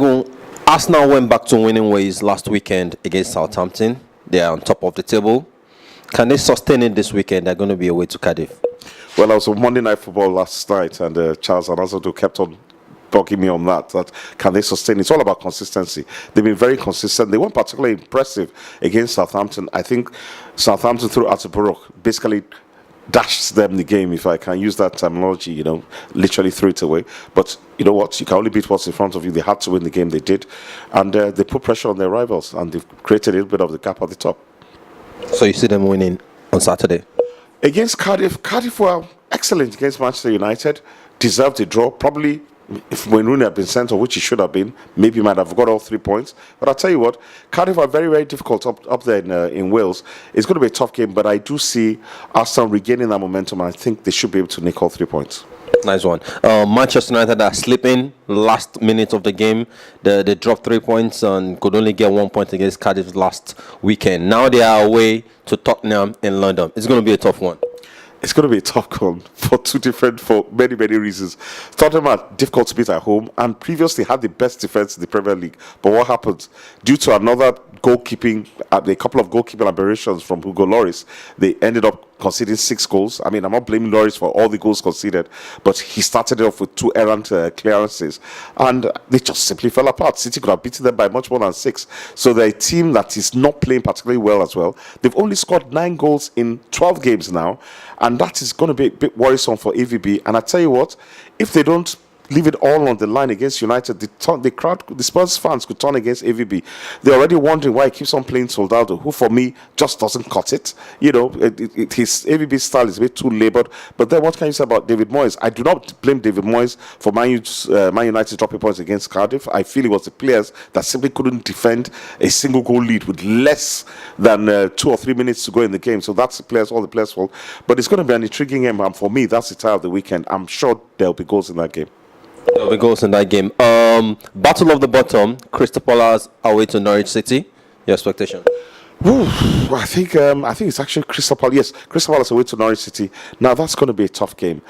Well, Arsenal went back to winning ways last weekend against Southampton. They are on top of the table. Can they sustain it this weekend? They're going to be away to Cardiff. Well, I was on Monday Night Football last night, and Charles and Azado kept on bugging me on that can they sustain? It's all about consistency. They've been very consistent. They weren't particularly impressive against Southampton. I think Southampton through Attenborough basically dashed them the game, if I can use that terminology, literally threw it away. But you know what? You can only beat what's in front of you. They had to win the game. They did. And they put pressure on their rivals, and they've created a little bit of the gap at the top. So you see them winning on Saturday? Against Cardiff. Cardiff were excellent against Manchester United. Deserved a draw. Probably, if Wayne Rooney had been sent, or which he should have been, maybe he might have got all 3 points. But I'll tell you what, Cardiff are very, very difficult up there in Wales. It's going to be a tough game, but I do see Arsenal regaining that momentum, and I think they should be able to nick all 3 points. Nice one. Manchester United are slipping last minute of the game. They dropped 3 points and could only get 1 point against Cardiff last weekend. Now they are away to Tottenham in London. It's going to be a tough one. It's going to be a tough one for many, many reasons. Tottenham are difficult to beat at home, and previously had the best defense in the Premier League. But what happened? Due to another goalkeeping, a couple of goalkeeping aberrations from Hugo Lloris, they ended up conceding 6 goals. I mean, I'm not blaming Lloris for all the goals conceded, but he started off with 2 errant clearances, and they just simply fell apart. City could have beaten them by much more than 6. So they're a team that is not playing particularly well as well. They've only scored 9 goals in 12 games now, and that is going to be a bit worrisome for AVB. And I tell you what, if they don't leave it all on the line against United, the Spurs fans could turn against AVB. They're already wondering why he keeps on playing Soldado, who for me just doesn't cut it. His AVB style is a bit too laboured. But then what can you say about David Moyes? I do not blame David Moyes for Man United dropping points against Cardiff. I feel it was the players that simply couldn't defend a single goal lead with less than 2 or 3 minutes to go in the game. So that's all the players' fault. But it's going to be an intriguing game, and for me, that's the tie of the weekend. I'm sure there'll be goals in that game. There'll be goals in that game. Battle of the bottom. Crystal Palace away to Norwich City. Your expectation? I think it's actually Crystal Palace. Yes, Crystal Palace away to Norwich City. Now that's going to be a tough game.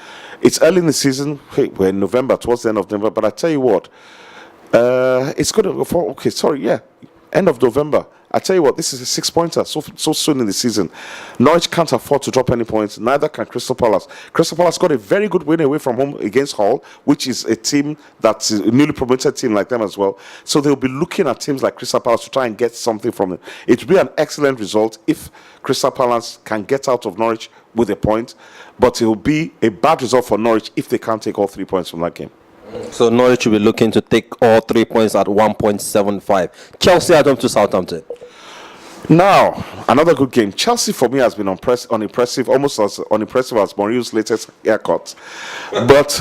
It's early in the season. We're in November, towards the end of November. But I tell you what, it's going to go for. End of November. I tell you what, this is a 6-pointer so soon in the season. Norwich can't afford to drop any points, neither can Crystal Palace. Crystal Palace got a very good win away from home against Hull, which is a team that's a newly promoted team like them as well. So they'll be looking at teams like Crystal Palace to try and get something from it. It will be an excellent result if Crystal Palace can get out of Norwich with a point, but it will be a bad result for Norwich if they can't take all 3 points from that game. So Norwich will be looking to take all 3 points at 1.75. Chelsea at home to Southampton. Now, another good game. Chelsea, for me, has been unimpressive, almost as unimpressive as Mourinho's latest haircut. But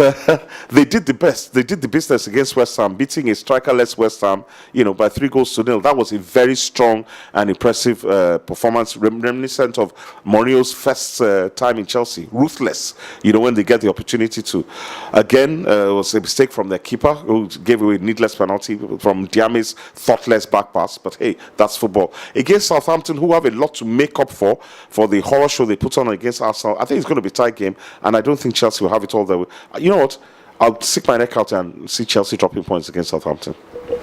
they did the best. They did the business against West Ham, beating a strikerless West Ham, by 3-0. That was a very strong and impressive performance, reminiscent of Mourinho's first time in Chelsea. Ruthless, when they get the opportunity to. Again, it was a mistake from their keeper, who gave away a needless penalty from Diame's thoughtless back pass. But hey, that's football. Against Southampton, who have a lot to make up for the horror show they put on against Arsenal, I think it's going to be a tight game, and I don't think Chelsea will have it all their way. You know what? I'll stick my neck out and see Chelsea dropping points against Southampton.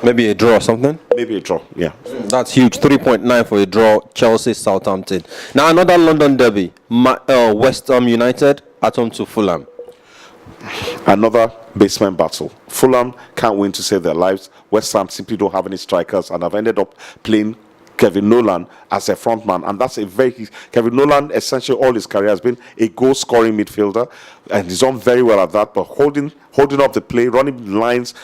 Maybe a draw or something? Maybe a draw, yeah. That's huge. 3.9 for a draw. Chelsea, Southampton. Now another London derby. West Ham United at home to Fulham. Another basement battle. Fulham can't win to save their lives. West Ham simply don't have any strikers and have ended up playing Kevin Nolan as a front man, and that's Kevin Nolan essentially all his career has been a goal-scoring midfielder, and he's done very well at that. But holding up the play, running lines,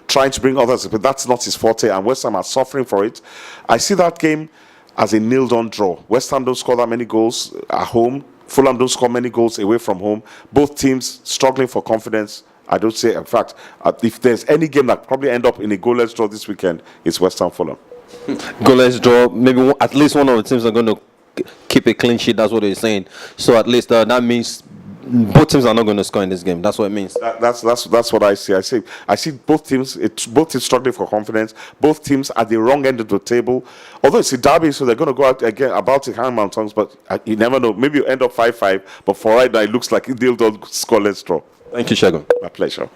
trying to bring others, but that's not his forte, and West Ham are suffering for it. I see that game as a nil-down draw. West Ham don't score that many goals at home. Fulham don't score many goals away from home. Both teams struggling for confidence. I don't say, in fact, if there's any game that probably end up in a goalless draw this weekend, it's West Ham Fulham. Goalless draw. Maybe at least one of the teams are going to keep a clean sheet. That's what they're saying. So at least that means both teams are not going to score in this game. That's what it means. That's what I see. I see both teams. Both teams struggling for confidence. Both teams at the wrong end of the table. Although it's a derby, so they're going to go out again about it, hand on tongues. But you never know. Maybe you end up 5-5. But for right now, it looks like a nil-down scoreless draw. Thank you, Segun. My pleasure.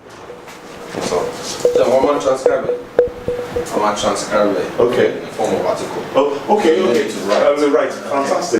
So one more transcribe. I'm at transcribe it Okay. in the form of article. Oh, okay, You okay. need to write. Right, fantastic.